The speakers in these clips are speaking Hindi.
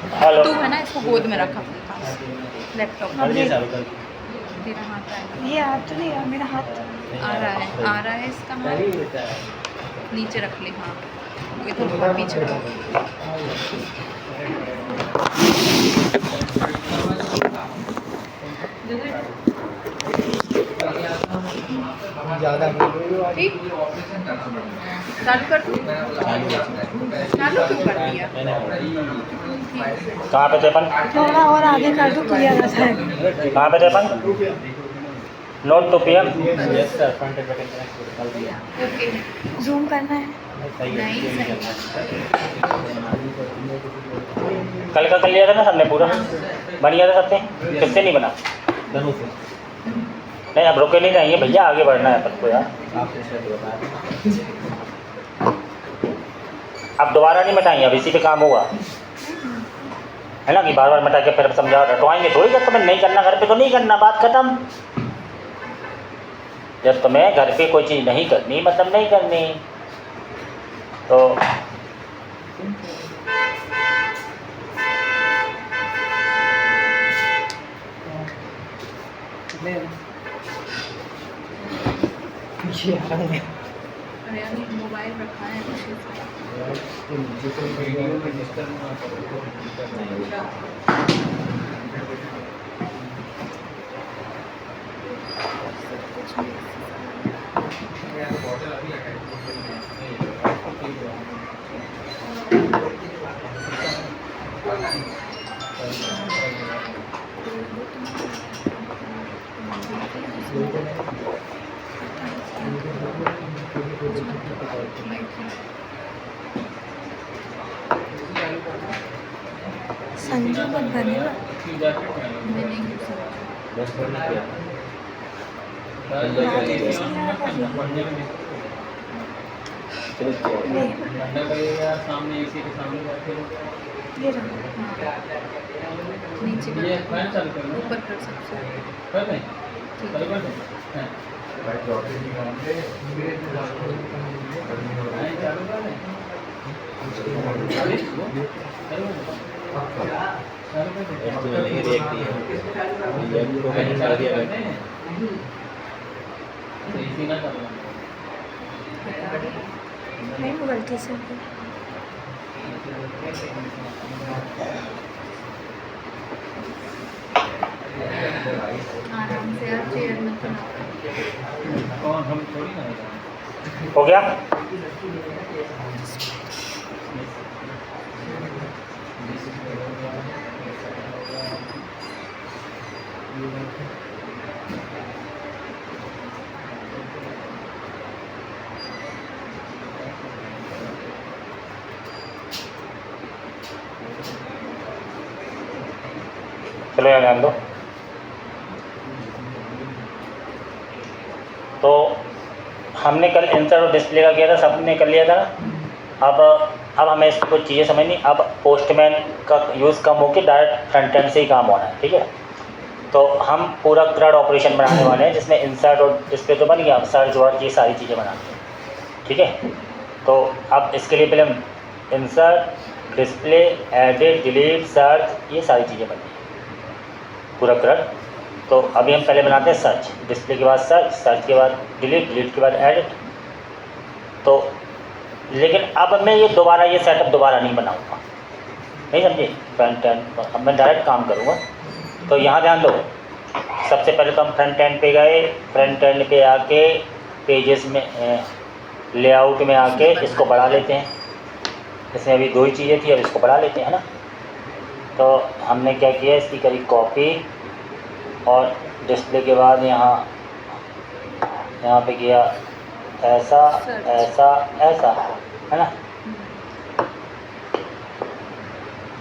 हेलो। तू है ना, इसको गोद में रखा अपने पास लैपटॉप। तेरा हाथ आएगा। ये हाथ तो नहीं, मेरा हाथ आ रहा है इसका हाथ। नीचे रख ले। हाँ, वो इधर बहुत पीछे को। ठीक, चालू कर दूँ? चालू क्यों कर दिया? कहाँ पे थे अपन? थोड़ा और आगे कर दो, क्लियर आ जाएगा। कहाँ पे थे अपन? Note to PM. Okay. Zoom करना है। नहीं सही। कल का कर लिया था ना सबने पूरा? बन गया था सबसे? किससे नहीं बना? नहीं, अब रुके नहीं रहेंगे भैया, आगे बढ़ना है अपन को यार। अब दोबारा नहीं मिटाएंगे, अब इसी पे काम होगा, है ना? कि बार बार मिटा के फिर समझा रटवाएंगे थोड़ी। जब तुम्हें नहीं करना घर पे तो नहीं करना, बात खत्म। जब तुम्हें घर पे कोई चीज़ नहीं करनी मतलब नहीं करनी। तो अरे अभी मोबाइल रखा है पीछे से। संजू मत बनेगा। मैं नहीं घुस सकती। ये रहा। नीचे कर, ऊपर कर सबसे। ठीक है। नहीं, वो गलती से हो गई। आराम से यार, चेयर मत बनाओ। हो गया? चलो यार ध्यान दो। तो हमने कल इंसर्ट और डिस्प्ले का किया था, सबने कर लिया था ना। अब हमें इसकी कुछ चीज़ें समझनी। अब पोस्टमैन का यूज़ कम होकर डायरेक्ट फ्रंट एंड से ही काम होना है, ठीक है? तो हम पूरा क्रड ऑपरेशन बनाने वाले हैं जिसमें इंसर्ट और डिस्प्ले तो बन गया, अब सर्च वर्च ये सारी चीज़ें बनाते हैं, ठीक है? तो अब इसके लिए पहले हम insert, display, edit, delete, search ये सारी चीज़ें बनती हैं पूरा क्रड। तो अभी हम पहले बनाते हैं सर्च, डिस्प्ले के बाद सर्च, सर्च के बाद डिलीट, डिलीट के बाद एडिट। तो लेकिन अब मैं ये सेटअप दोबारा नहीं बनाऊंगा, नहीं समझे? फ्रंट एंड अब मैं डायरेक्ट काम करूँगा। तो यहाँ ध्यान दो, सबसे पहले तो हम फ्रंट एंड पे गए, फ्रंट एंड पे आके पेजेस में लेआउट में आके इसको बढ़ा लेते हैं। इसमें अभी दो ही चीज़ें थी, अब इसको बढ़ा लेते हैं ना। तो हमने क्या किया, इसकी करी कॉपी और डिस्प्ले के बाद यहाँ पे किया ऐसा ऐसा ऐसा, है ना?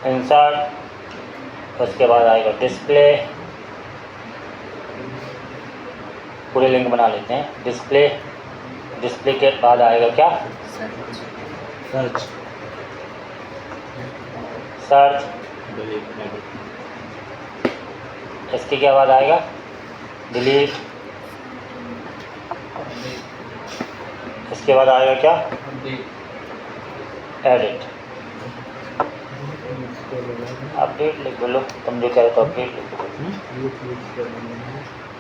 इंसर्ट, उसके बाद आएगा डिस्प्ले, पूरे लिंक बना लेते हैं। डिस्प्ले, डिस्प्ले के बाद आएगा क्या? सर्च, सर्च, इसके क्या बाद आएगा? डिलीट, इसके बाद आएगा क्या? एडिट। अपडेट लिख लो, तुम जो कह रहे हो अपडेट लिख दो।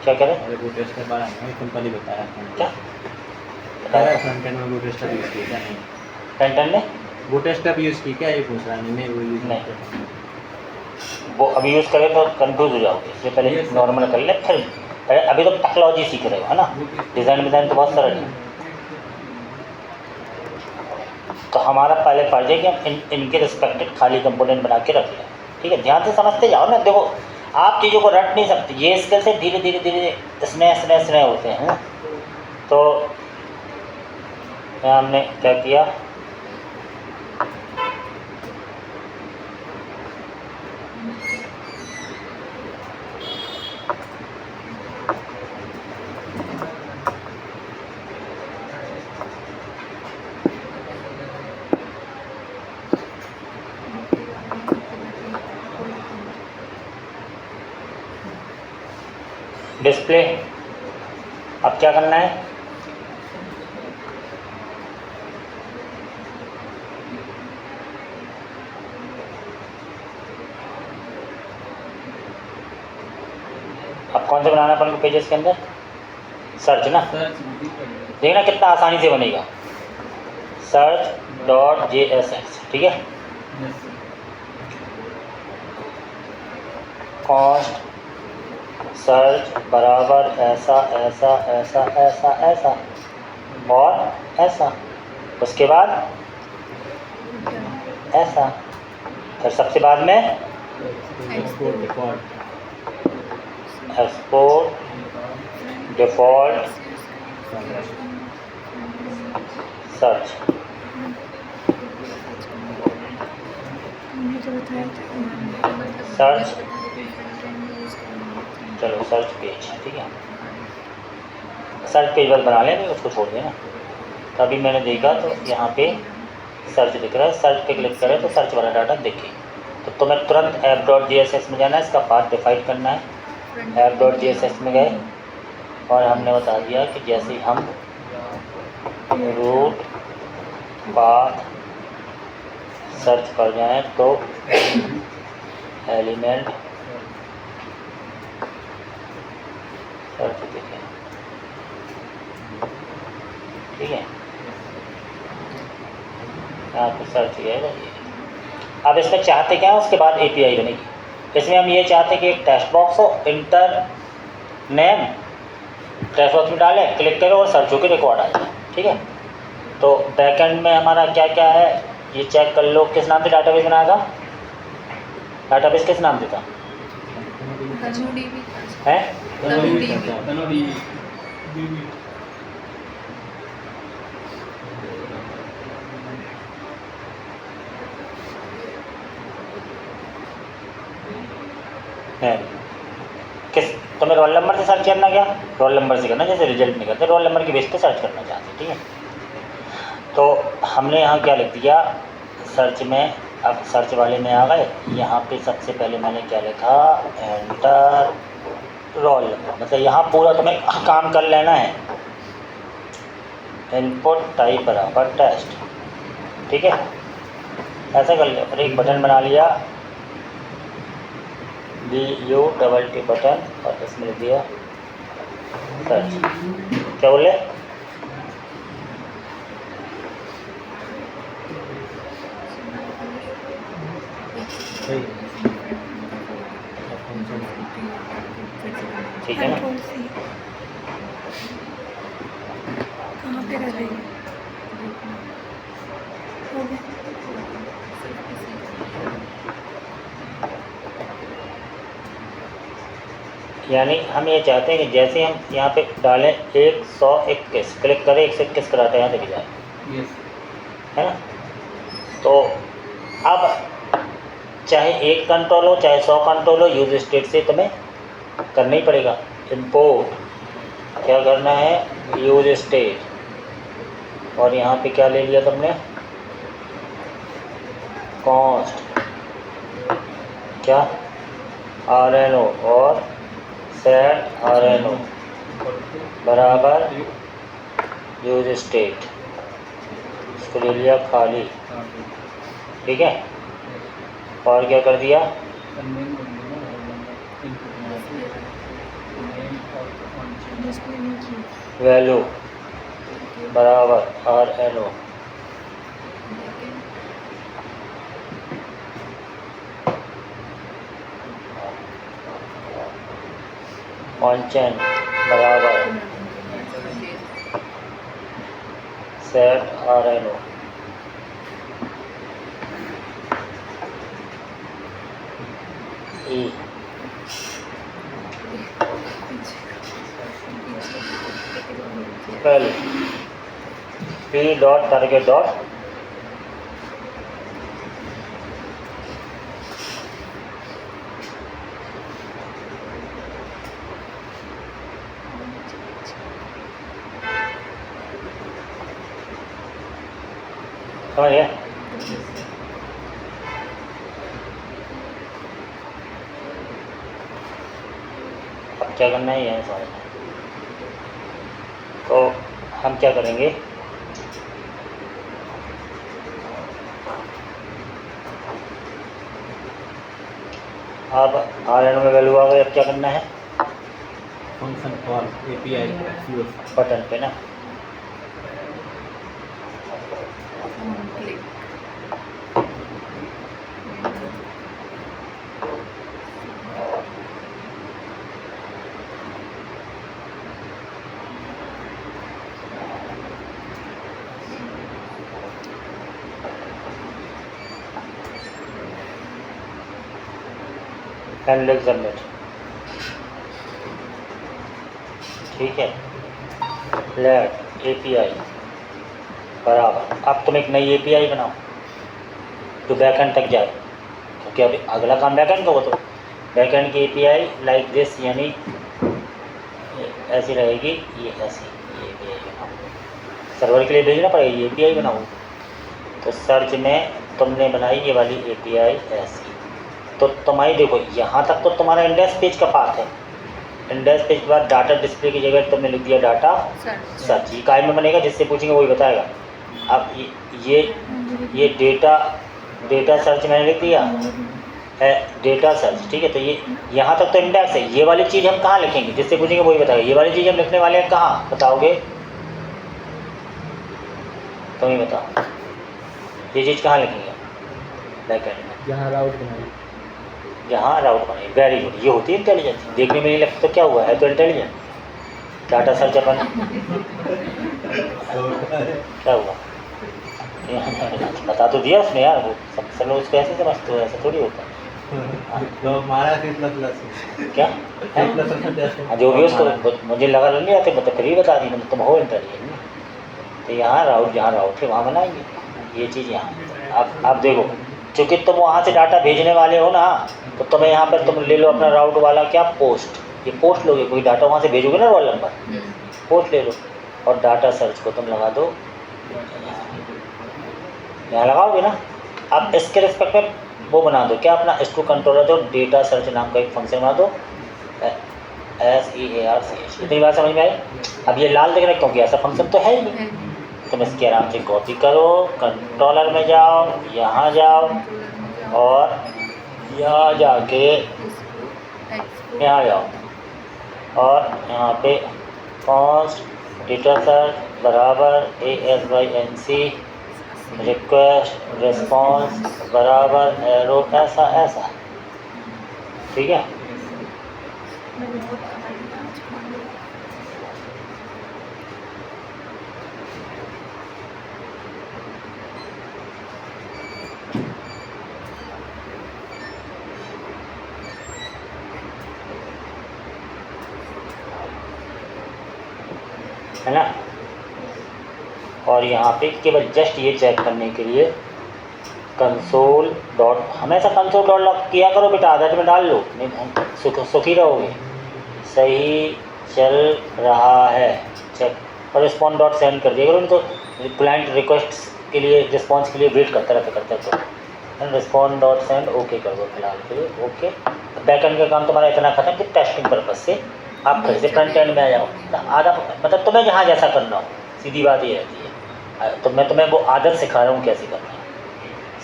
क्या कह रहे? अरे बूट स्टैप वाला है, कंपनी बताया क्या कह रहा है फ्रंट एंड में बूट स्टैप यूज़ किया क्या? नहीं फ्रंट एंड ने बूट स्टैप यूज़ की क्या, ये पूछ रहा है। नहीं वो यूज़ नहीं। करता। वो अभी यूज़ करें तो कंफ्यूज हो जाओगे, इसलिए पहले नॉर्मल कर ले, फिर पहले अभी तो टेक्नोलॉजी सीख रहे हो है ना, डिज़ाइन तो बहुत सरल है। तो हमारा पहले फर्ज है कि हम इनके रिस्पेक्टेड खाली कंपोनेंट बना के रख लें, ठीक है। ध्यान से समझते जाओ ना, देखो आप चीज़ों को रट नहीं सकते, ये स्किल से धीरे धीरे धीरे स्नेह होते हैं ना। तो यहाँ हमने क्या किया, डिस्प्ले। अब क्या करना है, अब कौन से बनाना है अपन को पेजेस के अंदर, सर्च ना। देखना कितना आसानी से बनेगा, search.jsx, ठीक है। कॉस्ट सर्च बराबर ऐसा ऐसा ऐसा ऐसा ऐसा और ऐसा, उसके बाद ऐसा, फिर सबसे बाद में एक्सपोर्ट डिफ़ॉल्ट सर्च। हमने तो बताया था सर्च, चलो सर्च पेज, ठीक है। सर्च पेज बस बना लें, उसको छोड़ देना। तो अभी मैंने देखा तो यहाँ पे सर्च दिख रहा है, सर्च पे क्लिक करें तो सर्च वाला डाटा दिखे। तो तुम्हें तुरंत app.jss में जाना है, इसका पाथ डिफाइन करना है। app.jss में गए और हमने बता दिया कि जैसे ही हम रूट पाथ सर्च कर जाएं तो एलिमेंट सर्च दिखे, ठीक है। यहाँ पे सर्च किया है। अब इसमें चाहते क्या है, उसके बाद API बनेगी। इसमें हम ये चाहते हैं कि एक टेक्स्ट बॉक्स हो, इंटर नेम टेक्स्ट बॉक्स में डालें, क्लिक करें और सर्च होकर रिकॉर्ड आ जाए, ठीक है। तो बैकएंड में हमारा क्या क्या है ये चेक कर लो। किस नाम से डाटाबेस बनाया था, डाटाबेस किस नाम से था, है किस, तुम्हें रोल नंबर से सर्च करना, क्या रोल नंबर से करना, जैसे रिजल्ट नहीं करते, रोल नंबर के बेस पे सर्च करना चाहते, ठीक है। तो हमने यहाँ क्या लिख दिया सर्च में, अब सर्च वाले में आ गए। यहाँ पे सबसे पहले मैंने क्या लिखा, एंटर रोल नंबर, मतलब यहाँ पूरा तुम्हें काम कर लेना है। इनपुट टाइप बराबर टेस्ट, ठीक है, ऐसा कर लो। और एक बटन बना लिया BU बटन और इसमें लिख दिया सर्च। क्या बोले, ठीक है ना। कंट्रोल सी कहाँ पे कर रही है, हो गया। यानी हम ये चाहते हैं कि जैसे हम यहाँ पे डालें 121 क्लिक करें, 121 का डाटा यहाँ दिख जाए, है ना। तो अब चाहे एक कंट्रोल हो चाहे 100 कंट्रोल हो, यूज स्टेट से तुम्हें करना ही पड़ेगा। इंपोर्ट क्या करना है, यूज स्टेट, और यहाँ पे क्या ले लिया तुमने, कॉन्स्ट क्या RNO और सेट RNO बराबर यूज स्टेट, इसको ले लिया खाली, ठीक है। और क्या कर दिया, डिस्प्ले नहीं की। वैल्यू बराबर आर एल ओ, कॉन्स्टेंट बराबर सेट आर एल ओ, ई पहले पी डॉट टारगेट डॉट समझ गए। अब क्या करना है यह समझना है। तो हम क्या करेंगे, अब आर एन में वैल्यू आ गई, अब क्या करना है, function call API excuse button पे ना, क्लिक एंड सबमिट, ठीक है। लेट एपीआई बराबर, अब तुम एक नई एपीआई बनाओ जो बैकएंड तक जाए, क्योंकि अभी अगला काम बैकएंड का हो, तो बैकएंड की एपीआई लाइक दिस, यानी ऐसी रहेगी, ये ऐसी ये एपीआई बनाओ, सर्वर के लिए भेजना पड़ेगा, ये एपीआई बनाओ। तो सर्च में तुमने बनाई ये वाली एपीआई ऐसी, तो तुम्हारी देखो यहाँ तक तो तुम्हारा इंडेक्स पेज का पाथ है। इंडेक्स पेज के बाद डाटा डिस्प्ले की जगह तुमने लिख दिया डाटा सर्च सर्च, ये काय में बनेगा, जिससे पूछेंगे वही बताएगा। अब ये डेटा सर्च मैंने लिख दिया है, डेटा सर्च, ठीक है। तो ये यहाँ तक तो इंडेक्स है, ये वाली चीज़ हम कहाँ लिखेंगे, जिससे पूछेंगे वही बताएगा। ये वाली चीज़ हम लिखने वाले हैं कहाँ, बताओगे तुम ही बताओ, ये चीज़ कहाँ लिखेंगे, बैकएंड में, जहाँ राउट बनाई जहाँ राउट बने। वेरी गुड, ये होती है इंटेलिजेंस। देखने में नहीं लगता तो क्या हुआ है, तो इंटेलिजेंट। डाटा सर्च अपन क्या हुआ, बता तो दिया उसने यार, वो सब लोग उसको ऐसे समझते हो, ऐसा थोड़ी होता है। तो हमारा कितना प्लस क्या है? प्लस हाँ, जो भी उसको मुझे लगा नहीं आते, मतलब फिर ही बता दी, मतलब तुम हो इंटेलिजेंट। तो यहाँ राउट, जहाँ राउट है वहाँ बनाएंगे ये चीज़ यहाँ। अब देखो, चूँकि तुम वहाँ से डाटा भेजने वाले हो ना, तो तुम्हें यहाँ पर तुम ले लो अपना राउट वाला क्या, पोस्ट, ये पोस्ट लोगे, कोई डाटा वहाँ से भेजोगे ना, रोल नंबर, पोस्ट ले लो, और डाटा सर्च को तुम लगा दो यहाँ लगाओगे ना। अब इसके रिस्पेक्ट में वो बना दो क्या, अपना स्टू कंट्रोलर दो, डेटा सर्च नाम का एक फंक्शन बना दो, SEARCH। इतनी बात समझ में आई। अब ये लाल दिख रहा है क्योंकि ऐसा फंक्शन तो है ही नहीं। तुम इसकी आराम से कॉपी करो, कंट्रोलर में जाओ, यहाँ जाओ, और यहाँ जाके यहाँ जाओ, और यहाँ पे कॉन्स्ट डेटा सर्च बराबर ASYNC रिक्वेस्ट रिस्पॉन्स बराबर एरो, ऐसा, ठीक है। है ना। और यहाँ पे केवल जस्ट ये चेक करने के लिए कंसोल डॉट, हमेशा कंसोल डॉट लॉग किया करो बेटा, आदत में डाल लो, नहीं सुखी रहोगे। सही चल रहा है चेक, और रिस्पॉन्स डॉट सेंड कर दिया करो, नहीं तो क्लाइंट रिक्वेस्ट के लिए, रिस्पॉन्स के लिए वेट करते रहते तो रिस्पॉन्स डॉट सेंड ओके कर दो फिलहाल के लिए, ओके। बैकएंड का काम तुम्हारा इतना खत्म कि टेस्टिंग पर्पज से आप फिर से फ्रंट एंड में आ जाओ। आधा मतलब तुम्हें जहाँ जैसा करना हो, सीधी बात ये रहती है। तो मैं तुम्हें वो आदत सिखा रहा हूँ कैसे करना है।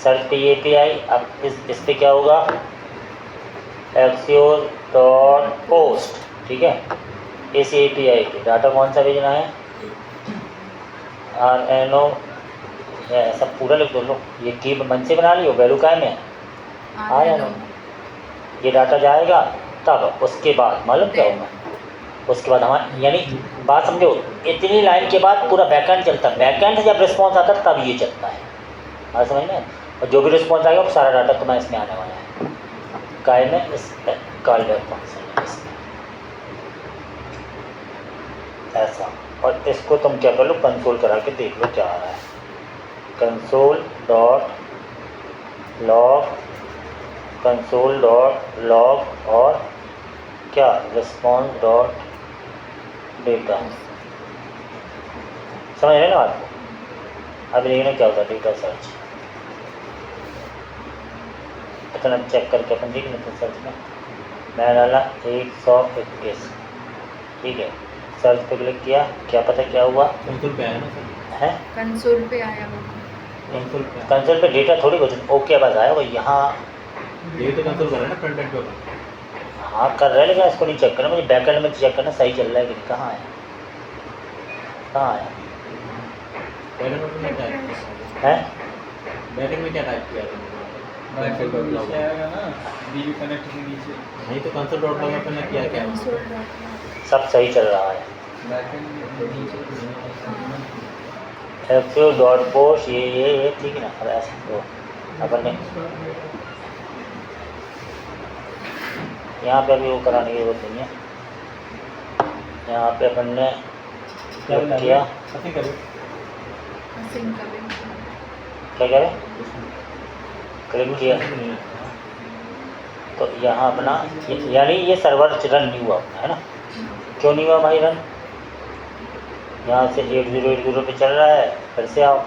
सर्च पे ये API, अब इस पे क्या होगा, axios डॉट पोस्ट, ठीक है। इस API पे डाटा कौन सा भेजना है, RNO, ऐसा पूरा लिख दो लो, ये की मन से बना लियो, वैल्यू काय में आ जाना, ये डाटा जाएगा तब उसके बाद मालूम क्या होगा, उसके बाद हमारा यानी बात समझो, इतनी लाइन के बाद पूरा बैकएंड चलता है, बैकएंड से जब रिस्पॉन्स आता है तब ये चलता है, बात समझ में। और जो भी रिस्पॉन्स आएगा वो सारा डाटा तुम्हारा इसमें आने वाला है, काय में, इस कॉल बैक फंक्शन इसमें, ऐसा। और इसको तुम क्या कर लो, कंसोल करा के देख लो क्या आ रहा है, कंसोल डॉट लॉग और क्या, रिस्पॉन्स डॉट डेटा, समझ रहे ना बात को। अब देखना क्या होता है, डेटा सर्च, इतना चेक करके अपन देख लेते हैं। सर्च में मैं डाला 121, ठीक है, सर्च पे क्लिक किया, क्या पता क्या हुआ, कंसोल पे आया ना सर, है कंसोल पे आया वो, कंसोल पे डेटा थोड़ी कुछ ओके बस आया वो यहाँ, ये तो कंसोल कर रहा है ना फ्रंट एंड पे अपन। हाँ कर रहे हैं, लेकिन इसको नहीं चेक करना, मुझे बैकएंड में चेक करना सही चल रहा है कि नहीं, कहाँ आया, कहाँ आया बैकएंड में क्या है, बैकएंड में क्या टाइप किया तुमने, नीचे आएगा ना, DB कनेक्ट के नीचे नहीं तो कंसोल डॉट लॉग अपन ने किया क्या, कंसोल डॉट सब सही चल रहा है। बैकएंड में नीचे एक्सियो डॉट पोस्ट, ये ठीक है ना। अब ऐसे तो अपन ने यहाँ पे अभी वो कराने की जरूरत नहीं है, यहाँ पे अपन ने क्लिक किया, ऐसे करो, सिंक करें, क्या करें, क्लिक किया तो यहाँ अपना यानी ये सर्वर रन नहीं हुआ अपना, है ना, क्यों नहीं हुआ भाई रन, यहाँ से 8080 पे चल रहा है, फिर से आओ।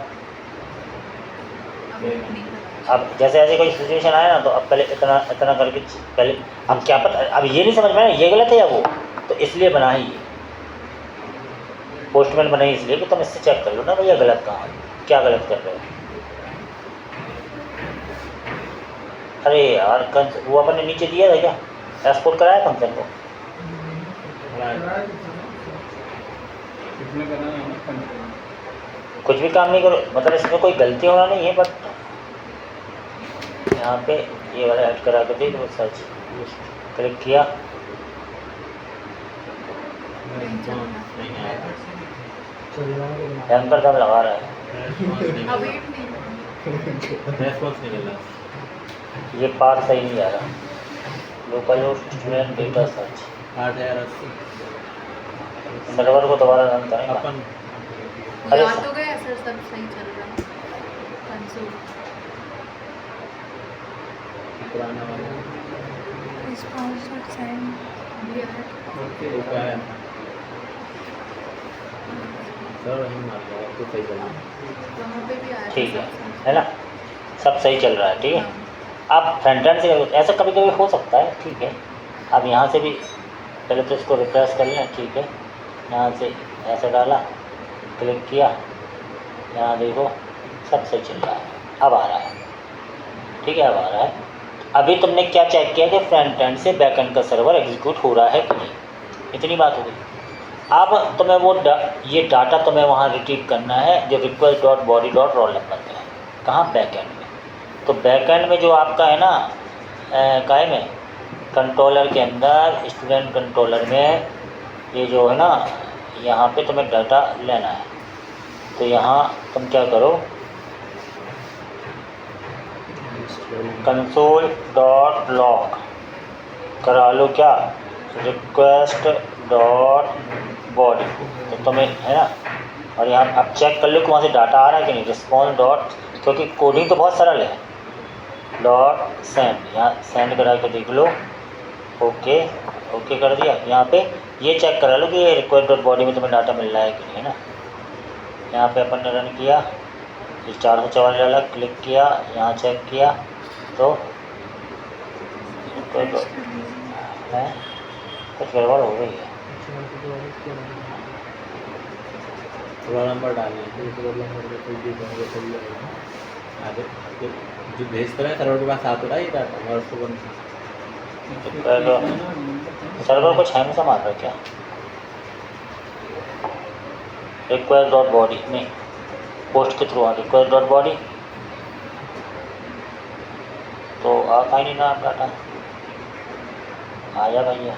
अब जैसे ऐसे कोई सिचुएशन आया ना, तो अब पहले इतना करके पहले, अब क्या पता, अब ये नहीं समझ में आया ये गलत है या वो, तो इसलिए बना ही ये पोस्टमैन बना ही इसलिए कि तुम इससे चेक कर लो ना भैया गलत कहाँ है, क्या गलत कर रहे हो। अरे यार वो अपन ने नीचे दिया था क्या, एक्सपोर्ट कराया फंक्शन को, कितने करना है ना कंट्रोल, कुछ भी काम नहीं करो, मतलब इसमें कोई गलती होना नहीं है, बट यहाँ पे ये वाला ऐड करा कर देख लो, सर्च क्लिक किया, नहीं आया, हैंकर दम लगा रहा है, अवेट नहीं रेस्पॉन्स नहीं मिला, ये पार्ट सही नहीं आ रहा, local host student data search 8080 server को दोबारा रन करेंगे। अपन अरे या तो गया सर, सब सही चल रहा है, कंसोल पुराना वाला रिस्पॉन्स डॉट साइन भी आया, वो क्या है सर, वही मार लिया तो सही चला, वहाँ पे भी आया, ठीक है ना, सब सही चल रहा है, ठीक है। अब फ्रंट एंड से ऐसा कभी कभी हो सकता है, ठीक है। अब यहाँ से भी पहले तो इसको रिफ्रेश कर लें, ठीक है, यहाँ से ऐसा डाला, क्लिक किया, यहाँ देखो सब सही चल रहा है, अब आ रहा है, ठीक है, अब आ रहा है। अभी तुमने क्या चेक किया कि फ्रंट एंड से बैक एंड का सर्वर एग्जीक्यूट हो रहा है कि नहीं, इतनी बात हो गई। अब तुम्हें वो ये डाटा तुम्हें वहाँ रिट्रीव करना है जो request dot body dot roll number पे है, कहाँ, बैक एंड में। तो बैक एंड में जो आपका है ना, काय में, कंट्रोलर के अंदर, स्टूडेंट कंट्रोलर में, ये जो है ना, यहाँ पे तुम्हें डाटा लेना है। तो यहाँ तुम क्या करो, कंसोल डॉट लॉग करा लो, क्या, रिक्वेस्ट डॉट बॉडी, तो तुम्हें है ना, और यहाँ अब चेक कर लो कि वहाँ से डाटा आ रहा है कि नहीं, रिस्पॉन्स डॉट, क्योंकि कोडिंग तो बहुत सरल है, डॉट सेंड, यहाँ सेंड करा के देख लो, ओके ओके कर दिया। यहाँ पे ये चेक करा लो कि ये रिक्वेस्ट डॉट बॉडी में तुम्हें डाटा मिल रहा है कि नहीं, है ना। यहाँ पे अपन ने रन किया, 444 डाला, क्लिक किया, यहाँ चेक किया तो है कुछ गड़बड़ हो गई है, रोल नंबर डालना है, रोल नंबर पे कोई भी चल जाएगा। आगे जो भेजते हैं सर्वर के पास आ तो रहा है ये डाटा और उसको बंद सर्वर कुछ हैंग सा मार रहा है क्या? रिक्वेस्ट डॉट बॉडी नहीं, पोस्ट के थ्रू आ रिक्वेस्ट डॉट बॉडी तो आता ही नहीं ना आप डाटा। आया भैया,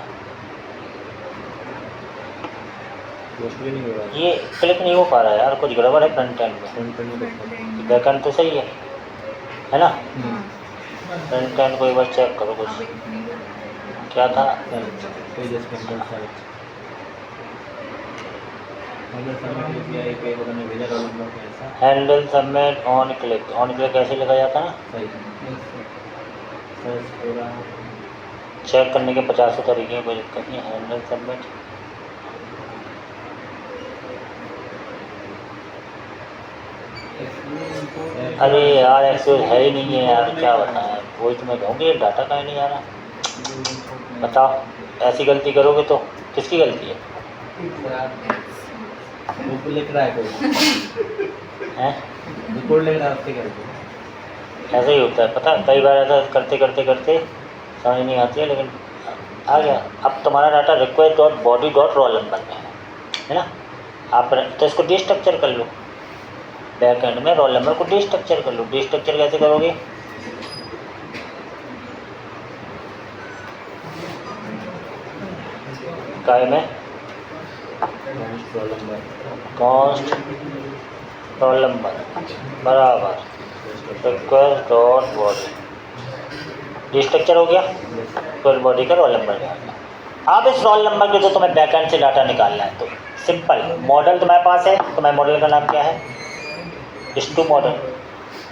पोस्ट भी नहीं हो रहा ये क्लिक नहीं हो पा रहा है यार, कुछ गड़बड़ है फ्रंट एंड में। फ्रंट एंड में बैक एंड तो सही है ना? हाँ फ्रंट एंड को एक बार चेक करो कुछ अब इतनी क्या था। पेजेस के अंदर सारे अंदर सबमिट यूपीआई पे उन्होंने भेजा रोल नंबर कैसा हैंडल सबमिट ऑन क्लिक ऐसे लगा जाता ना। सही सर्च हो रहा चेक करने के 50 तरीके हैं, कोई दिक्कत नहीं। हैंडल सबमिट अरे यार एक्सेस है ही नहीं है यार, क्या बताएं। वही तो मैं कहूँगी डाटा कहीं नहीं आ रहा। बताओ, ऐसी गलती करोगे तो किसकी गलती है? वो लिख रहा है कोई हैं? रिपोर्ट लिख रहा है उसके करके ऐसा ही होता है, पता है, कई बार ऐसा करते करते करते समझ नहीं आती है, लेकिन आ गया। अब तुम्हारा data request dot body dot roll number में है ना। आप तो इसको डिस्ट्रक्चर कर लो, बैक एंड में रोल नंबर को डिस्ट्रक्चर कर लो। डिस्ट्रक्चर कैसे करोगे? काय में roll number const roll number बराबर रिक्वेस्ट डॉट बॉडी डिस्ट्रक्चर हो गया, रिक्वेस्ट बॉडी का रोल नंबर में। अब इस रोल नंबर के जो तुम्हें बैक एंड से डाटा निकालना है तो सिंपल, मॉडल तुम्हारे पास है। तुम्हारे मॉडल का नाम क्या है? स्टू मॉडल।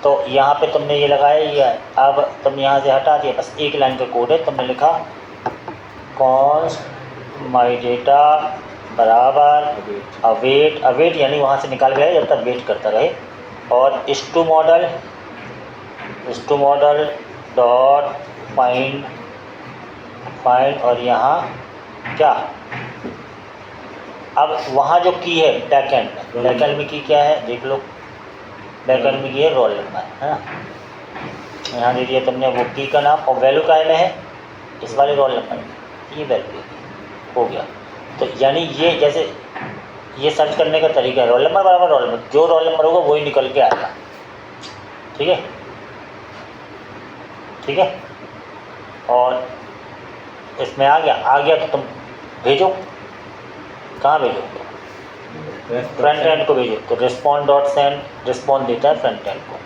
तो यहाँ पे तुमने ये लगाया ये है। अब तुम यहाँ से हटा दिया, बस एक लाइन का कोड है। तुमने लिखा कॉन्स्ट माई डेटा बराबर अवेट, अवेट यानी वहाँ से निकाल गया जब तक वेट करता रहे, और स्टू मॉडल डॉट फाइंड और यहाँ क्या, अब वहाँ जो की है बैकएंड में की क्या है देख लो। बैकएंड में की है रोल नंबर है ना। यहाँ दे दिया तुमने वो की का नाम, और वैल्यू काय में है? इस वाले रोल नंबर में, ये वैल्यू हो गया। तो यानी ये जैसे ये सर्च करने का तरीका है, रोल नंबर बराबर रोल नंबर, जो रोल नंबर होगा वही निकल के आएगा। ठीक है, ठीक है। और इसमें आ गया तो तुम भेजो। कहाँ भेजो? फ्रंट एंड को भेजो। तो रिस्पॉन्ड डॉट सेंड रिस्पॉन्ड देता है फ्रंट एंड को।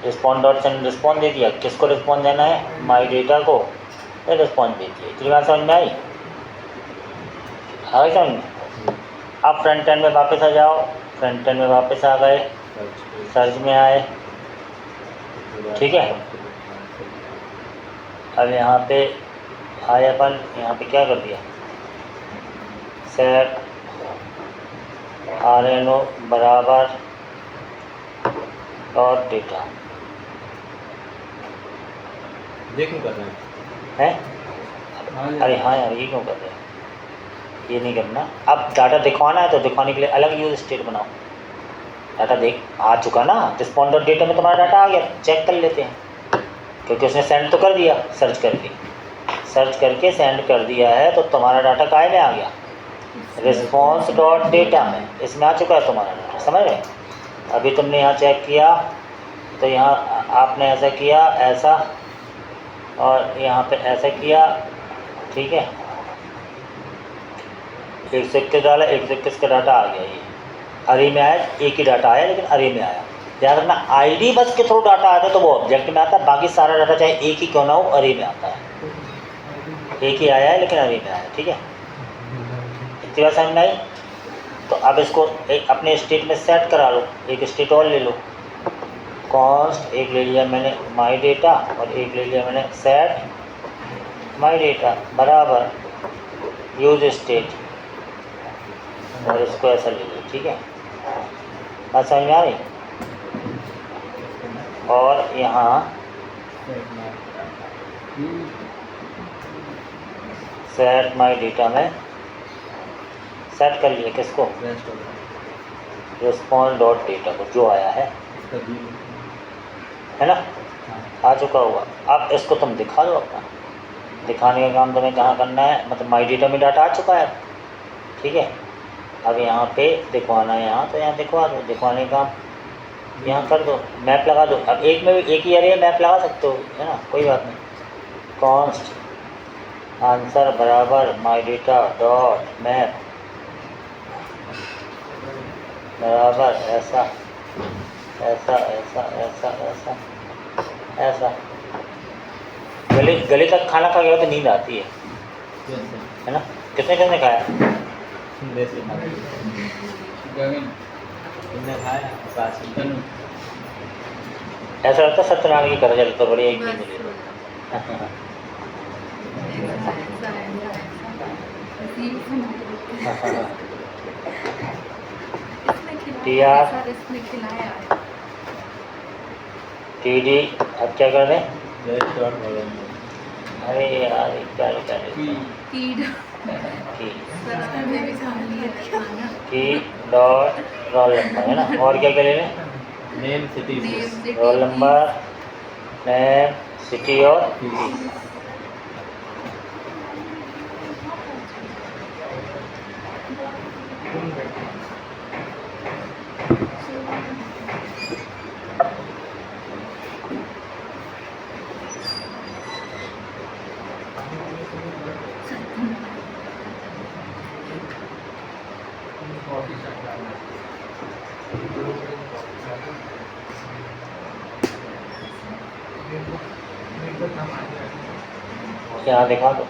रिस्पॉन्ड डॉट सेंड रिस्पॉन्ड दे दिया। किसको रिस्पॉन्ड देना है? माई डेटा को रिस्पॉन्ड दे दिया। इतनी बात समझ में आई? आ गई समझ में? अब फ्रंट एंड में वापस आ जाओ। फ्रंट एंड में वापस आ गए, सर्च में आए, ठीक है। अब यहाँ पे आए अपन, यहाँ पे क्या कर दिया? सेट RNO बराबर डॉट डेटा देखो कर रहे हैं है। अरे हाँ यार, ये क्यों कर रहे हैं? ये नहीं करना। अब डाटा दिखवाना है तो दिखवाने के लिए अलग यूज स्टेट बनाओ। डाटा देख आ चुका ना, रिस्पॉन्ड डॉट डेटा में तुम्हारा डाटा आ गया, चेक कर लेते हैं, क्योंकि उसने सेंड तो कर दिया। सर्च करके सेंड कर दिया है, तो तुम्हारा डाटा काय में आ गया? रिस्पॉन्स डॉट डेटा में, इसमें आ चुका है तुम्हारा डाटा। समझ रहे? अभी तुमने यहाँ चेक किया तो यहाँ आपने ऐसा किया, ऐसा, और यहाँ पे ऐसा किया, ठीक है। 121 डाला, 121 का डाटा आ गया। ये अरे में आया, एक ही डाटा आया लेकिन अरे में आया। याद रखना, आईडी बस के थ्रू डाटा आता है तो वो ऑब्जेक्ट में आता है, बाकी सारा डाटा चाहे एक ही क्यों ना हो अरे में आता है। एक ही आया है लेकिन अरे में आया, ठीक है। इतनी बात समझ में आई? तो अब इसको अपने स्टेट में सेट करा लो। एक स्टेट और ले लो, कॉन्स्ट एक ले लिया मैंने माई डेटा, और एक ले लिया मैंने सेट माई डेटा बराबर यूज स्टेट, और इसको ऐसा ले लो, ठीक है। बात समझ में आ रही? और यहाँ सेट माई डेटा में सेट कर लिया किसको? रिस्पॉन्स डॉट डेटा को, जो आया है है ना, आ चुका होगा। अब इसको तुम दिखा दो अपना, दिखाने का काम तुम्हें कहाँ करना है, मतलब माई डेटा में डाटा आ चुका है, ठीक है। अब यहाँ पे दिखवाना है, यहाँ तो यहाँ दिखवा दो, दिखवाने का काम यहाँ कर दो, मैप लगा दो। अब एक में एक ही एरिया मैप लगा सकते हो, है ना, कोई बात नहीं। कॉन्स्ट आंसर बराबर माई डेटा डॉट मैप बराबर ऐसा ऐसा ऐसा ऐसा ऐसा ऐसा। गले तक खाना खा गया तो नींद आती है ना। किसने किसने खाया? गगन तुमने खाया काशी तनु ऐसा लगता है सत्यनारायण की करजल तो बड़ी एक नींद मिली। इसमें खिलाया है। TD अब क्या कर रहे हैं? रेस्टोरेंट वगैरह अरे यार ये क्या लिखा है? कीड की सर ने भी खा लिया खाना। की डॉट रोल नंबर, है ना। और क्या क्या ले रहे हैं? Name city name city roll number, name, city और फीस। यहाँ दिखा दो।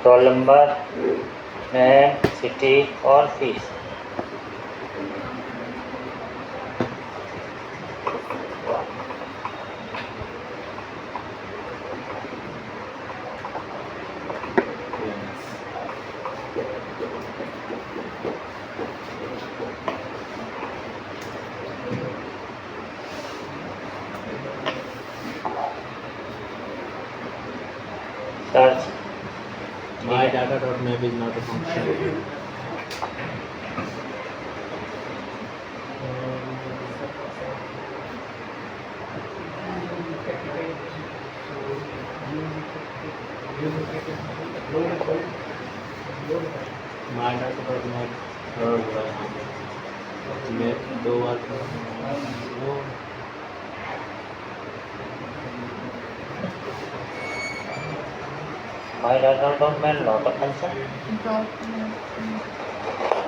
रोल नंबर, नेम, सिटी और fees. Search my data dot map is not a function. My data dot map map दो बार my data dot man not a function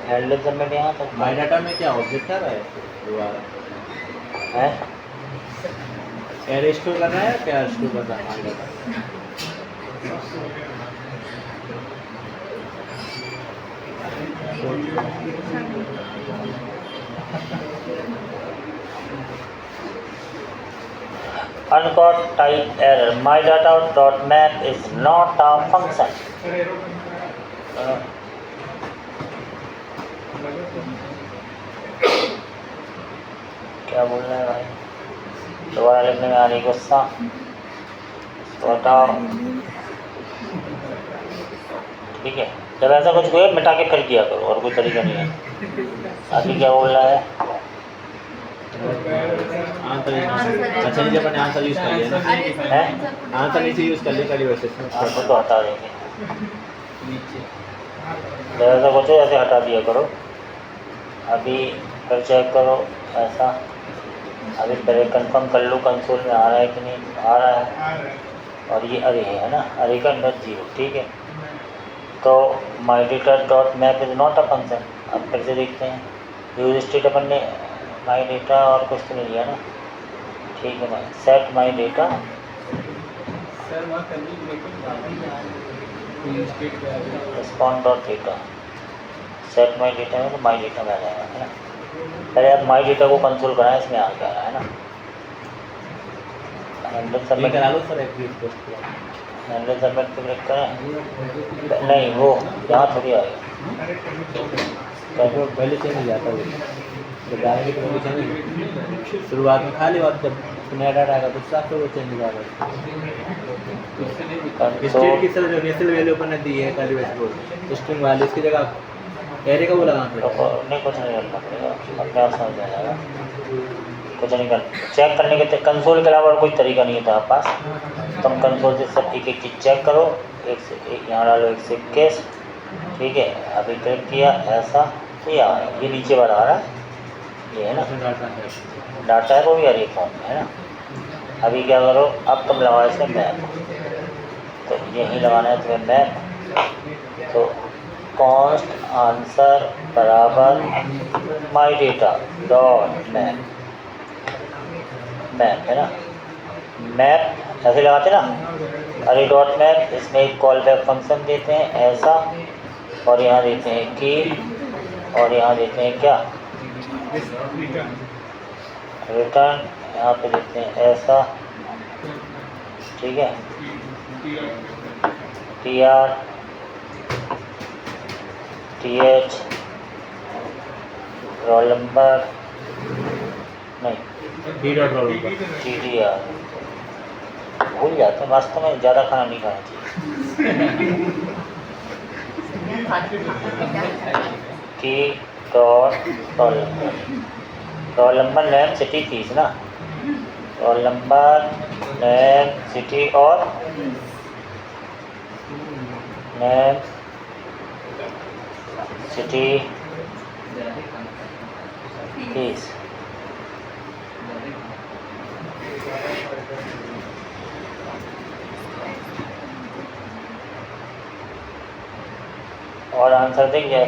handle submit यहाँ तक माई डाटा में क्या ऑब्जेक्ट आ रहा है दोबारा है। एरे स्टोर करना है क्या स्टोर करना है माई data Uncaught type error. My data dot map is not a function. क्या बोल रहे हैं भाई? दोबारा लिखने में आ रही गुस्सा, इसको हटाओ। ठीक है, जब ऐसा कुछ हुए मिटा के फिर किया करो, और कोई तरीका नहीं है। अभी क्या बोल रहा है? आंसर अच्छा नहीं, जब अपने आंसर यूज़ कर लिया ना, हैं? आंसर नीचे यूज़ कर लिया पहली वर्सेस में आपको तो हटा देंगे। नीचे जब ऐसा कुछ हो ऐसे हटा दिया करो। अभी फिर चेक करो ऐसा। अभी पहले कंफर्म कर लो कंसोल में आ रहा है कि नहीं आ रहा है। और ये अरे है ना, अरे का अंदर 0, ठीक है। तो my data dot map is not a function. अब फिर से देखते हैं, यूज स्टेट अपन ने माई डेटा और कुछ तो नहीं लिया ना, ठीक है। मैं सेट माई डेटा सर वहाँ कर ली लेकिन स्टेट पे आ गया। Respond dot data, set my data में तो माई डेटा में आ जाएगा, है ना। पहले आप माई डेटा को कंसोल कराएं, इसमें आ गया है ना। हैंडल ये सबमिट, करा लो sir execute post handle submit पे क्लिक करें। नहीं वो यहाँ थोड़ी आएगा। तो पहले चेंज हो जाता है, तो डायरेक्ट शुरुआत में खाली बात जब तो नया डाटा आएगा तो साफ तो वो चेंज हो जाएगा। उससे नहीं दिखता। स्टेट की तरह जो इनिशियल वैल्यू अपन ने दी है कर्ली ब्रैकेट बोर्ड स्ट्रिंग वाले इसकी जगह एरे का वो लगाना तो पड़ेगा। नहीं, कुछ नहीं करना पड़ेगा, अपने आप समझ आ जाएगा। कुछ नहीं कर, चेक करने के कंसोल के अलावा और कोई तरीका नहीं है तुम्हारे पास। तुम कंसोल से सब एक एक चीज़ चेक करो। एक से एक यहाँ डालो, 121, ठीक है। अभी क्लिक किया ऐसा तो ये नीचे वाला आ रहा है, ये है ना उसमें डाटा है। डाटा है, वो भी हर एक फॉर्म में है ना। अभी क्या करो, अब तुम लगाओ इसमें मैप, तो यहीं लगाना है तुम्हें मैप। तो कॉन्स्ट आंसर बराबर my data dot map, map है ना, मैप ऐसे लगाते ना, अरे डॉट मैप। इसमें एक कॉल बैक फंक्शन देते हैं ऐसा, और यहाँ देते हैं की, और यहाँ देते हैं क्या, रिटर्न। यहाँ पे देते हैं ऐसा, ठीक है। T R T H roll number नहीं, D dot roll T D R. भूल जाते हैं, वास्तव में ज़्यादा खाना नहीं खाना चाहिए। की dot roll number name city fees ना, रोल नंबर नेम सिटी और नेम सिटी फीस। और आंसर देख जाए।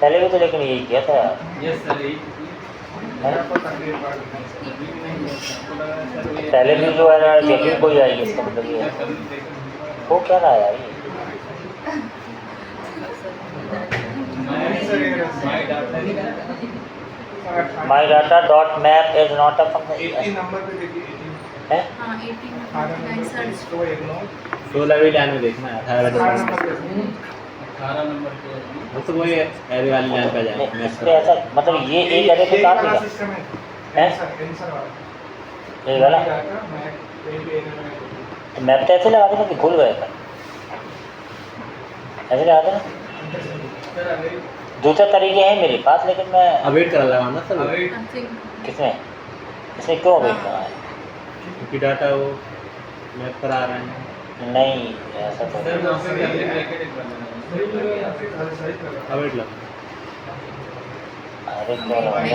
पहले भी तो लेकिन यही किया था यार, यस सर, यही है? पहले भी जो है ना, यही कोई आएगी, इसका मतलब ये है। वो क्या रहा है यार ये? माई data dot map is not a function है। हाँ 18 सर्च 16 भी लाइन में देखना है 18 18 नंबर पे तो वही एरे वाली लाइन पे नहीं, जाए इस पे ऐसा मतलब ये एक अरे पे काम नहीं है, ये वाला तो मैप तो ऐसे लगा देना कि भूल गए अपन, ऐसे लगा देना। दूसरे तरीके हैं मेरे पास, लेकिन मैं अवेट करा लगाना सर किसमें, इसमें क्यों वेट करना है? क्योंकि डाटा वो मैप पर आ रहे हैं। नहीं ऐसा तो सर नहीं। वहाँ पे भी ब्रैकेट एक बनाना अवेट लगा अरे क्यों लगाना है?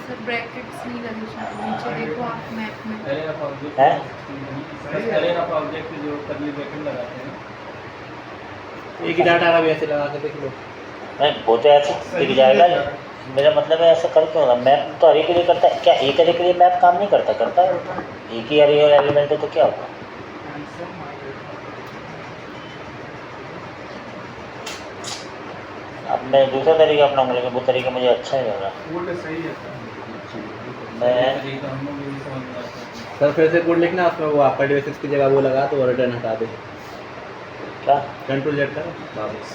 सर ब्रैकेट्स नहीं लगे शायद, नीचे देखो आप मैप में। एरे ऑफ ऑब्जेक्ट हैं? एरे ऑफ ऑब्जेक्ट जो कर्ली ब्रैकेट लगाते हैं एक ही डाटा आ रहा भी ऐसे लगा के देख लो। नहीं वो तो ऐसे दिख जाएगा। मेरा मतलब है ऐसा कर क्यों रहा? मैप तो हर एक के लिए करता है क्या? एक हर एक के लिए मैप काम नहीं करता? करता है, एक ही अरे एलिमेंट है तो क्या होगा? अब मैं दूसरा तरीका अपनाऊंगा, लेकिन वो तरीका मुझे अच्छा नहीं लग रहा। मैं तरीका हम लोग भी समझ में आता है। सर फिर से कोड लिखना उसमें वो आपका डिवाइस की जगह वो लगा तो रिटर्न हटा दे। क्या कंट्रोल जेड करो वापस।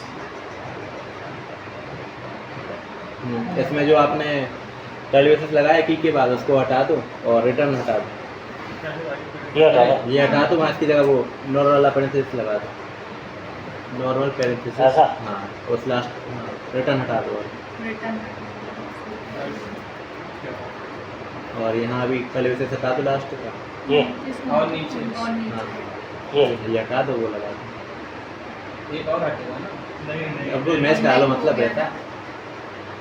इसमें जो आपने डेरिवेटिव्स लगाया की के बाद उसको हटा दो और रिटर्न हटा दो। ये हटा दो। ये हटा दो, वहाँ इसकी जगह वो नॉर्मल पैरेंथेसिस लगा दो। नॉर्मल पैरेंथेसिस ऐसा? हाँ, उस लास्ट रिटर्न हटा दो। रिटर्न और यहाँ अभी डेरिवेटिव्स हटा दो लास्ट का। ये और नीचे। और नीचे हाँ, ये हटा दो, वो लगा दो। एक और हटेगा ना। अब वो मैच का मतलब रहता है।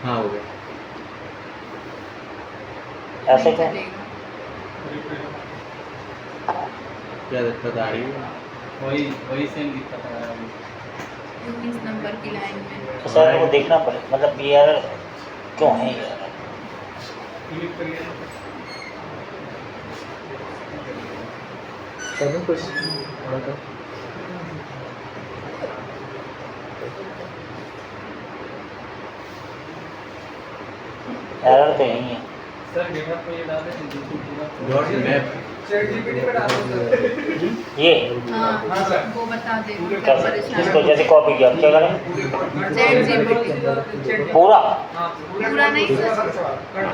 हाँ हो गया। ऐसे क्यों? क्या दिक्कत आ रही है? वही सेम दिक्कत आ रहा है 19 नंबर की लाइन में। तो सर वो देखना पड़े, मतलब ये यार क्यों है ये यार? चलो कुछ एरर तो यही है। सर डेटा पे ये डाले थे दूसरी पूरा डॉट मैप ChatGPT पे डालो सर। ये हाँ हाँ, सर। वो बता दे क्या कैसे परेशान इसको जैसे कॉपी किया क्या करें ChatGPT पूरा हाँ, पूरा नहीं सर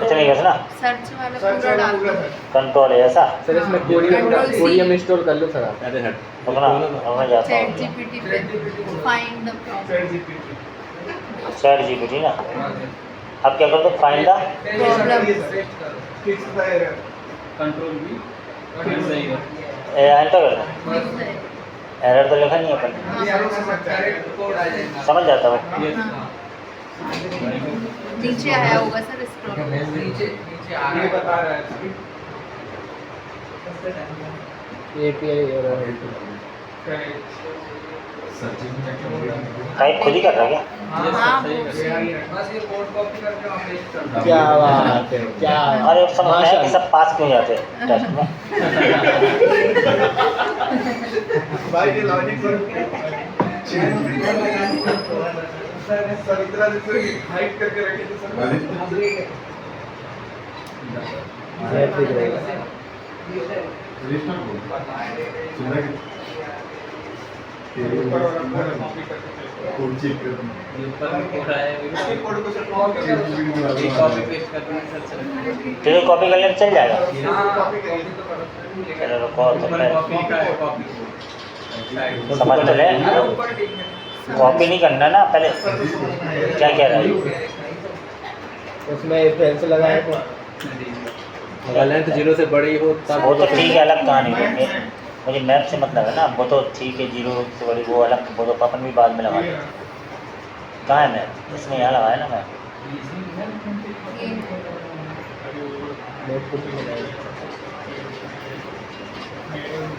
इतने कैसे ना सर्च वाला पूरा डाल दो कंट्रोल है ऐसा सर इसमें Control C। कोडियम इंस्टॉल कर लो सर आप। अरे हट रुकना मैं जाता हूँ ChatGPT पे फाइंड द प्रॉब्लम ChatGPT ना अब क्या कर दो फाइंड द कंट्रोल भी सही है। एंटर कर दो एरर तो लिखा नहीं है अपन ने। समझ जाता हूँ नीचे आया होगा सर स्क्रॉल नीचे आगे बता रहा है API error टाइप खुद ही कर रहा है क्या हाँ वो बस ये कोड कॉपी करके आप पेस्ट कर दो। क्या बात है क्या अरे अब समझना है कि सब पास क्यों जाते हैं टेस्ट में भाई ये लॉजिक सर इतना जैसे हाइड करके रखे थे सर कोड चेक करना ये ऊपर में कोड आया है उसके कोड को सर कॉपी पेस्ट कर देना सर चल तेरे कॉपी कर लेना चल जाएगा कॉपी करिए चलो रुको तो ऊपर कॉपी का है कॉपी समझ तो ले ऊपर ठीक है कॉपी नहीं करना ना पहले क्या कह रहा है उसमें पेंसिल लगाया तो अगर लेंथ 0 से बड़ी हो तब वो तो ठीक है अलग कहानी है मुझे मैप से मतलब है ना वो तो ठीक है 0 से बड़ी वो अलग वो तो अपन भी बाद में लगा देंगे कहाँ है मैप इसमें यहाँ लगाया ना मैप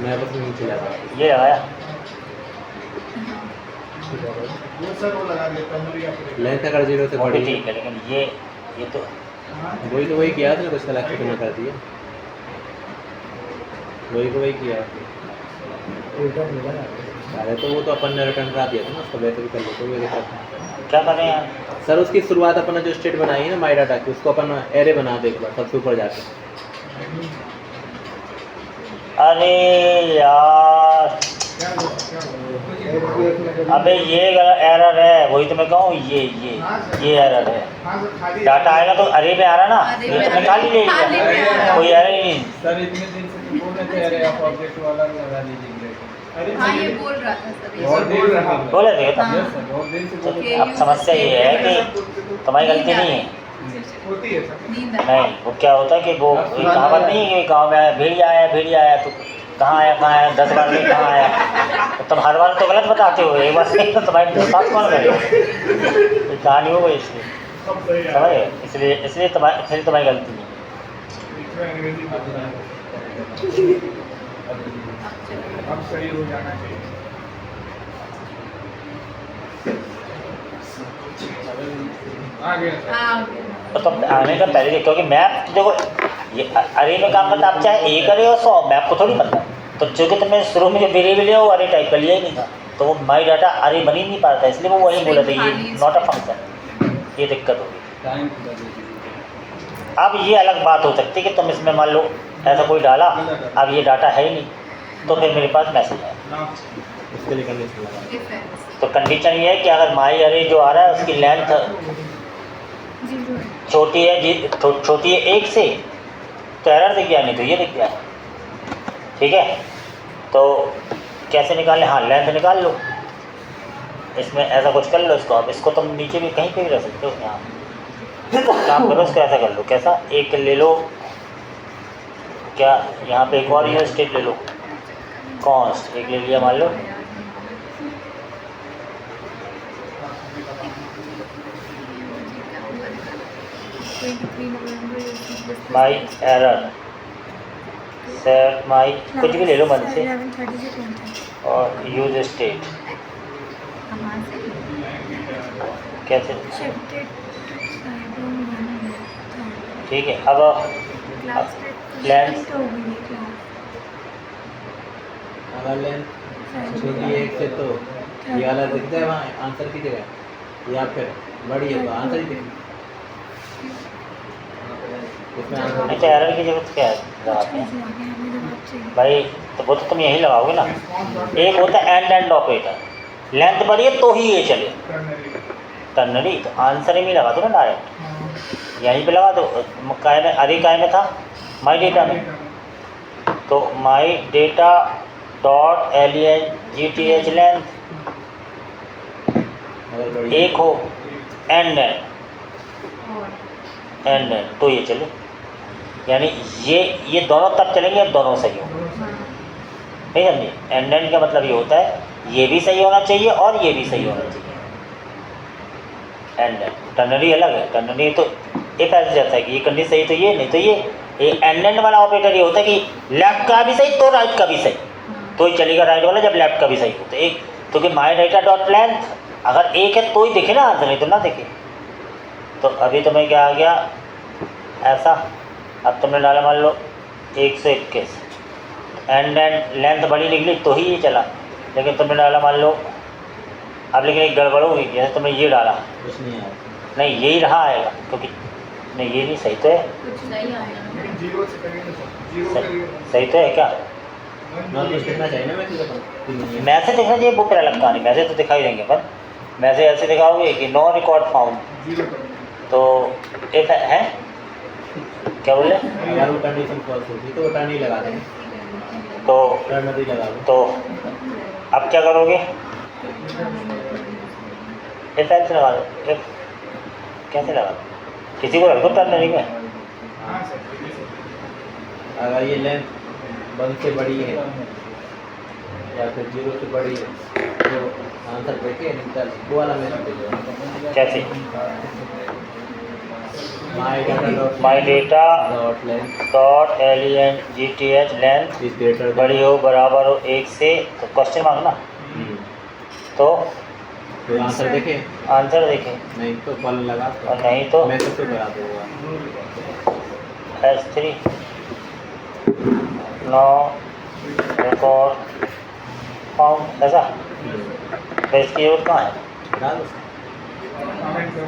मैं बस नीचे लगा ये लगाया वो सर वो लगा दिया कमरी अपने लेंथ अगर 0 से वो भी बड़ी ठीक है लेकिन ये तो वही तो वही किया था कुछ कलेक्ट में कर दिया वही को वही किया अरे तो वो तो अपन ने रिटर्न करा दिया था ना उसको वैसे भी कर लेते हुए क्या कर रहे हैं यार सर उसकी शुरुआत अपन ने जो स्टेट बनाई है ना माई डाटा की उसको अपन एरे बना दे एक बार सबसे ऊपर जाके अरे यार अबे ये एरर है वही तो मैं कहूँ ये एरर है हाँ सर खाली डाटा आएगा तो अरे में आ रहा ना अरे ये में तो खाली ले खाली में आ रहा। कोई एरर ही नहीं सर इतने दिन से बोल रहे थे अरे आप ऑब्जेक्ट वाला लगा दीजिए अरे हाँ ये बोल रहा था सर ये और बोल रहा है। बोले थे तो हाँ। यस सर बहुत दिन से तो बोल Okay. अब समस्या ये है कि तुम्हारी गलती नहीं है होती है सर नींद आ नहीं वो क्या होता है कि वो कहावत नहीं है कि गाँव में आया भेड़िया आया तो कहाँ आया 10 बार नहीं कहाँ आया तो तुम हर बार तो गलत बताते हो एक बार सही तो तुम्हारी साथ कौन करेगा ये कहानी हो गई इसलिए सब सही है समझ गए इसलिए तुम्हारी गलती नहीं है इसमें अंग्रेजी बोलना है अब सही हो जाना चाहिए आ गया सर हाँ तो तुम आने का पहले देखो क्योंकि मैप देखो ये अरे में काम करता आप चाहे ए करे और 100 मैप को थोड़ी पता तो चूँकि तुमने शुरू में जो वेरिएबल है वो अरे टाइप कर लिया ही नहीं था तो वो माई डाटा अरे बन ही नहीं पा रहा था इसलिए वो वही बोला था ये नॉट अ फंक्शन ये दिक्कत होगी टाइम पूरा दे दीजिए अब ये अलग बात हो सकती है कि तुम इसमें मान लो ऐसा कोई डाला अब ये डाटा है ही नहीं तो फिर मेरे पास मैसेज है उसके लिए कंडीशन लगा डिफरेंस तो कंडीशन ये है कि अगर माई अरे जो आ रहा है उसकी लेंथ छोटी है 1 से तो एरर दिख गया नहीं तो ये दिख गया ठीक है तो कैसे निकालें हाँ लेंथ निकाल लो इसमें ऐसा कुछ कर लो इसको अब इसको तुम नीचे भी कहीं पे भी रख सकते हो यहाँ काम करो इसको ऐसा कर लो कैसा एक ले लो क्या यहाँ पे एक और यूज स्टेट ले लो कॉन्स्ट एक ले लिया मान लो माई एरर सेट माई कुछ भी ले लो मन से और यूज स्टेट कहाँ से कैसे ठीक है अब लेंथ अगर लेंथ छोटी है 1 से तो ये वाला दिखता है वहाँ आंसर की जगह या फिर बड़ी है तो आंसर ही दिखेगा इसमें आंसर नहीं तो एरर की जरूरत क्या है जवाब में भाई, तो वो तो तुम यही लगाओगे ना। एक होता है एंड ऑपरेटर, लेंथ बड़ी है तो ही ये चले, टर्नरी तो आंसर ही लगा दो ना डायरेक्ट, यहीं पे लगा दो। काय में अरे काय में था माई डेटा में, तो my data dot LENGTH length अगर बड़ी एक हो एंड तो ये चले, यानी ये दोनों तब चलेंगे जब दोनों सही हो, नहीं समझे। एंड का मतलब ये होता है ये भी सही होना चाहिए और ये भी सही होना चाहिए। एंड टर्नरी अलग है, टर्नरी तो एक ऐसे जाता है कि ये करनी सही तो ये नहीं तो ये एंड वाला ऑपरेटर ये होता है कि लेफ्ट का भी सही तो राइट का भी सही, तो ही चलेगा राइट वाला जब लेफ्ट का भी सही हो। तो एक तो कि माई डेटा डॉट लेंथ अगर एक है तो ही दिखे ना आंसर, नहीं तो ना दिखे। तो अभी तुम्हें क्या आ गया ऐसा, अब तुमने डाला मान लो 121 एंड लेंथ बड़ी निकली तो ही ये चला, लेकिन तुमने डाला मान लो अब, लेकिन एक गड़बड़ होगी, जैसे तुमने ये डाला कुछ नहीं आया। नहीं यही रहा आएगा, क्योंकि नहीं ये नहीं सही तो है, कुछ नहीं आएगा। जीरो से करेंगे सर, जीरो करिए सही तो है क्या। नॉलेज दिखना चाहिए ना मैसेज अपन। मैसेज दिखना चाहिए, बुक अलग कहानी, मैसेज तो दिखाई देंगे अपन। मैसेज ऐसे दिखाओगे कि नो रिकॉर्ड फाउंड, जीरो करेंगे। तो एक है क्या बोले, अगर वो कंडीशन फॉल्स होगी तो वो टर्न ही लगा देंगे, तो टर्नरी लगा दो। तो अब क्या करोगे, एक ऐसे लगा दो, एक कैसे लगा दो, किसी को रख दो टर्नरी में। हाँ सर, ठीक है सर। अगर ये लेंथ 1 से बड़ी है या फिर 0 से बड़ी है तो आंसर देखे निकल वो वाला मैसेज भेजो। कैसे my data dot dot length LENGTH length is greater बड़ी हो बराबर हो 1 से, तो क्वेश्चन मांगना, तो तो आंसर देखे, आंसर देखें, नहीं तो कॉल लगा और नहीं तो मैसेज से करा दूंगा। S3 नो रिकॉर्ड फाउंड, ऐसा तो इसकी जरूरत कहाँ है। डाल दो। कमेंट करो।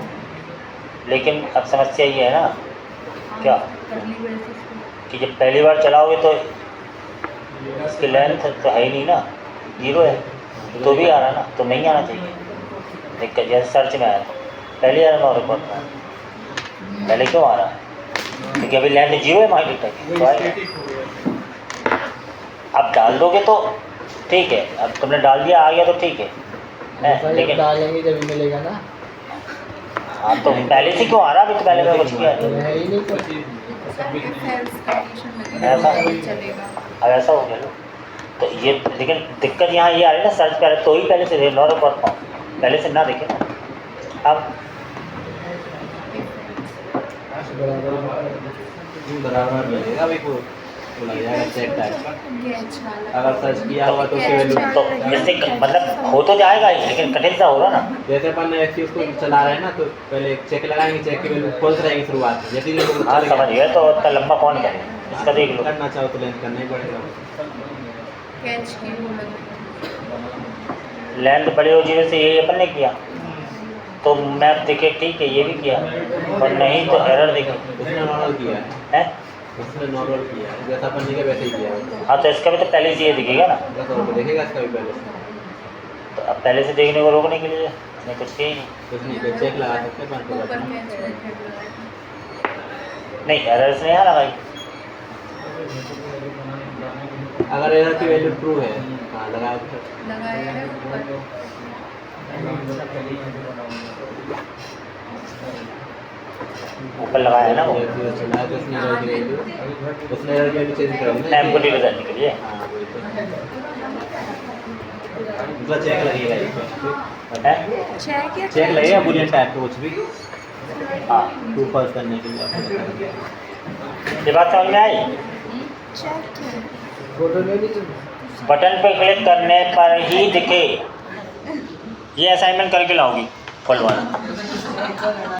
लेकिन अब समस्या ये है ना क्या करली बेसिस पे कि जब पहली बार चलाओगे तो इसकी लेंथ तो है ही नहीं ना, 0 है, तो भी आ रहा ना, तो नहीं आना चाहिए। दिक्कत जैसे सर्च में आया पहले आ रहा नो रिकॉर्ड फाउंड, पहले क्यों आ रहा है, क्योंकि अभी लेंथ 0 है माई डेटा की, तो आएगा। स्टैटिक हो गया। अब डाल दोगे तो ठीक है, अब तुमने डाल दिया आ गया तो ठीक है, लेकिन डालेंगे जब मिलेगा ना, हाँ तो पहले से क्यों आ रहा, अभी तो पहले में कुछ किया है। है ही नहीं कुछ। इफ एल्स कंडीशन ऐसा? लगेगा तभी चलेगा। अब ऐसा हो गया लो, तो ये लेकिन दिक्कत यहाँ ये आ रही है ना, सर्च पहले तो ही पहले से दे नो रिकॉर्ड फाउंड, पहले से ना देखे ना। अब बराबर मिलेगा अभी को लग जाएगा चेक टाइप। ये अच्छा अगर सर्च किया होगा तो उसकी वैल्यू तो इससे मतलब हो तो जाएगा ही, लेकिन कठिन सा होगा ना। जैसे अपन एक्सिस को चला रहे हैं ना, तो पहले एक चेक लगाएंगे, चेक की वैल्यू फॉल्स रहेगी शुरुआत में, यदि लोग हाँ समझ गया, तो इतना लंबा कौन करे, इसका देख लो। करना चाहो तो लेंथ करना ही पड़ेगा। कैच की वो लगे। लेंथ बड़ी हो 0 से, यही अपन ने किया, तो मैप देखे ठीक है, ये भी किया, और नहीं तो एरर देखे उसने नॉर्मल किया है, है। उसने नॉर्मल किया है, जैसा अपन ने किया वैसे ही किया है। हाँ तो इसका भी तो पहले से ये दिखेगा ना, 10 और देखेगा इसका भी पहले से। तो अब पहले से देखने को रोकने के लिए नहीं कुछ किया ही नहीं। कुछ नहीं, कोई चेक लगा सकते हैं 5 ऊपर मिनट में। कैच लगाएगा। नहीं एरर्स नहीं आ रहा भाई, अगर एरर की वैल्यू ट्रू है, हाँ लगाया तो लगाया है ऊपर। ऊपर लगाया है ना वो उसने एरर की वैल्यू चेंज कर दी ना, टाइम को डिलीट करने के लिए। हाँ वही तो मतलब चेक लगेगा इसमें, है चेक या चेक लगेगा बुलियन टाइप का कुछ भी हाँ, ट्रू फॉल्स करने के लिए आपको बताएंगे। ये बात समझ में आई। चेक है। फोटो ले ली तुम? बटन पे क्लिक करने पर ही दिखे, ये असाइनमेंट करके लाओगी फुल वाला।